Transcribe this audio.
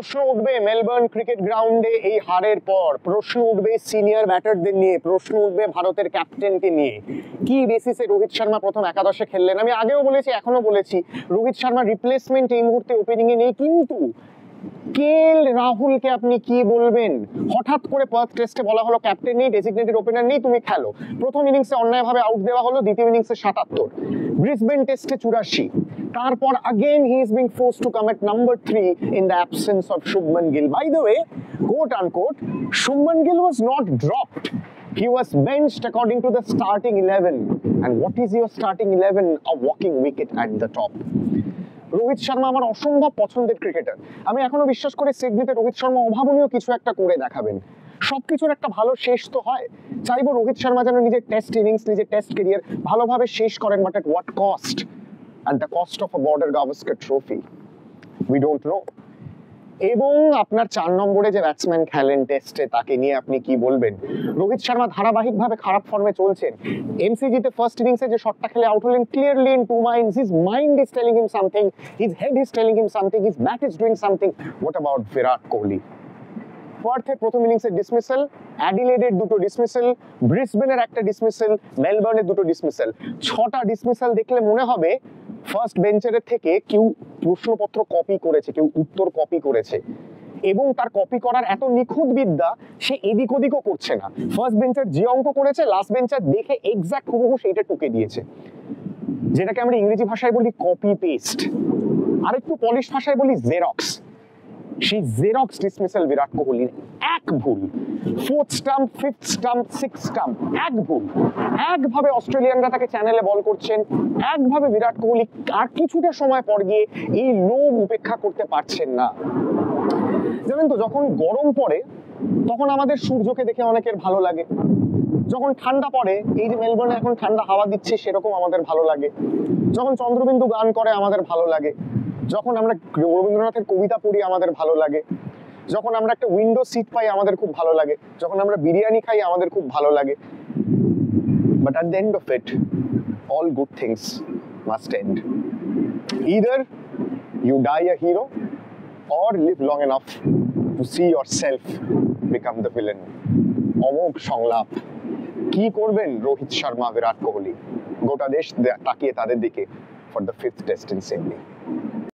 প্রশ্ন উঠবে Melbourne cricket গ্রাউন্ডে এই হারের পর, প্রশ্ন উঠবে সিনিয়র ব্যাটারদের নিয়ে, প্রশ্ন উঠবে ভারতের ক্যাপ্টেনকে নিয়ে। কি বেসিসে রোহিত শর্মা প্রথম একাদশে খেললেন? আমি আগেও বলেছি, এখনো বলেছি, রোহিত শর্মার রিপ্লেসমেন্ট এই মুহূর্তে ওপেনিং এ নেই। কিন্তু কেএল রাহুলকে আপনি কি বলবেন? হঠাৎ করে পার্থ টেস্টে বলা হলো ক্যাপ্টেন নেই, ডেজিগনেটেড ওপেনার নেই, তুমি খেলো। প্রথম ইনিংসে অন্যায়ভাবে আউট দেওয়া হলো, দ্বিতীয় ইনিংসে 77, ব্রিসবেন টেস্টে 84। তারপর again he is being forced to come at number 3 in the absence of Shubman Gill. By the way, quote unquote, Shubman Gill was not dropped. He was benched according to the starting 11. And what is your starting 11? A walking wicket at the top. Rohit Sharma আমার অসম্ভব পছন্দের cricketer. আমি এখনো বিশ্বাস করি সিডনিতে রোহিত শর্মা অভাবনীয় কিছু একটা করে দেখাবেন। সবকিছুর একটা ভালো শেষ তো হয়। চাইবো রোহিত শর্মা যেন নিজের টেস্ট ইনিংস, নিজের টেস্ট ক্যারিয়ার ভালোভাবে শেষ করেন, but at what cost? At the cost of a Border Gavaskar trophy, we don't know. এবং আপনার 4 নম্বরে যে ব্যাটসম্যান খেলেন টেস্টে, তাকে নিয়ে আপনি কি বলবেন? রোহিত শর্মা ধারাবাহিকভাবে খারাপ ফর্মে চলছেন। এমসিজিতে ফার্স্ট ইনিংসে যে শটটা খেলে আউট হলেন, clearly in two minds, his mind is telling him something, his head is telling him something, his bat is doing something. What about Virat Kohli? পার্থের প্রথম ইনিংসে ডিসমিসাল, অ্যাডিলেডের দুটো ডিসমিসাল, ব্রিসবেনের একটা ডিসমিসাল, মেলবোর্নের দুটো ডিসমিসাল। 6টা ডিসমিসাল দেখলে মনে হবে ফার্স্ট বেঞ্চের থেকে কেউ প্রশ্নপত্র কপি করেছে, কেউ উত্তর কপি করেছে, এবং তার কপি করার এত নিখুঁত বিদ্যা সে এদিক ওদিকও করছে না। ফার্স্ট বেঞ্চার যে অঙ্ক করেছে, লাস্ট বেঞ্চার দেখে এক্সাক্ট হুবহু সেইটা টুকে দিয়েছে, যেটাকে আমরা ইংরেজি ভাষায় বলি কপি পেস্ট, আর একটু পলিশ ভাষায় বলি জেরক্স। সেই জেরক্স ডিসমিসাল বিরাট কোহলির, এক ভুল, 4th stump, 5th stump, 6th stump, এক ভুল। একভাবে অস্ট্রেলিয়ানরা তাকে চ্যানেলে বল করছেন, একভাবে বিরাট কোহলি আর কিছুটা সময় পর গিয়ে এই লোভ উপেক্ষা করতে পারছেন না। জানেন তো, যখন গরম পড়ে তখন আমাদের সূর্যকে দেখে অনেকের ভালো লাগে, যখন ঠান্ডা পড়ে, এই যে মেলবোর্নে এখন ঠান্ডা হাওয়া দিচ্ছে, সেরকম আমাদের ভালো লাগে, যখন চন্দ্রবিন্দু গান করে আমাদের ভালো লাগে, যখন আমরা রবীন্দ্রনাথের কবিতা পড়ি আমাদের ভালো লাগে, যখন আমরা একটা উইন্ডো সিট পাই আমাদের খুব ভালো লাগে, যখন আমরা বিরিয়ানি খাই আমাদের খুব ভালো লাগে। But at the end of it, all good things must end. Either you die a hero or live long enough to see yourself become the villain. অমোঘ সংলাপ। কি করবেন রোহিত শর্মা, বিরাট কোহলি? গোটা দেশ তাকিয়ে তাদের দিকে for the 5th test in Sydney.